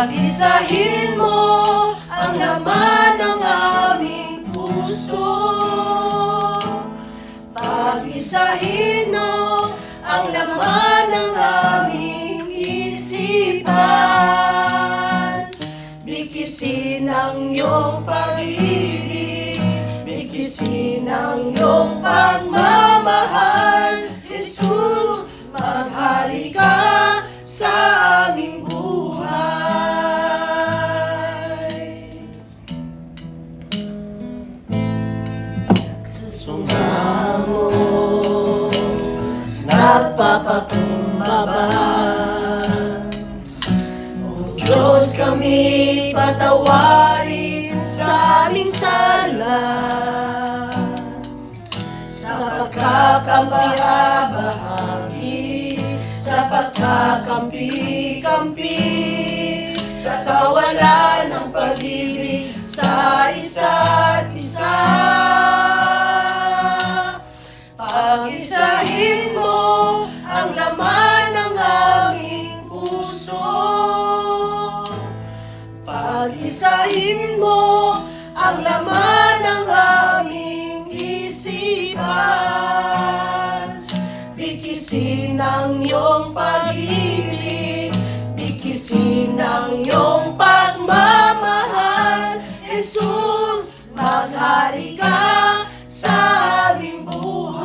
Pag-isahin mo ang laman ng aming puso. Pag-isahin mo ang laman ng aming isipan. Bigkisin ang iyong pag-ibig, bigkisin ang iyong pagmamahal. Jesus, maghari ka sa aming buhay. Sumamo, nagpapakumbaba. O Diyos, kami patawarin sa aming sala, sa pagkakampi-bahagi, sa pagkakampi-kampi, sa kawalan ng pag-ibig sa isa't isa. Pag-isahin mo ang laman ng aming puso. Pag-isahin mo ang laman ng aming isipan. Bigkisin ang iyong pag-ibig, bigkisin ang iyong pagmamahal. Jesus, maghari ka sa aming buhay.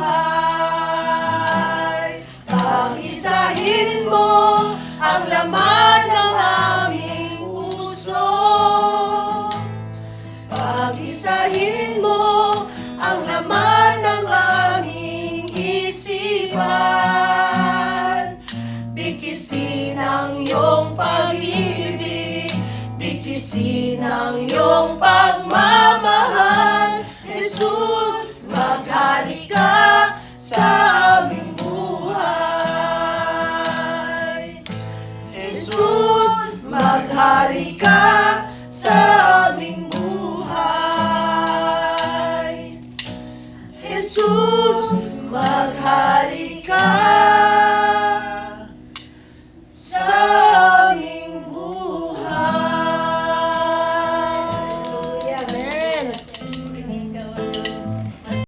Pag-isahin mo ang laman ng aming puso. Pag-isahin mo ang laman ng aming isipan. Bigkisin ang iyong pag-ibig, bigkisin ang iyong pag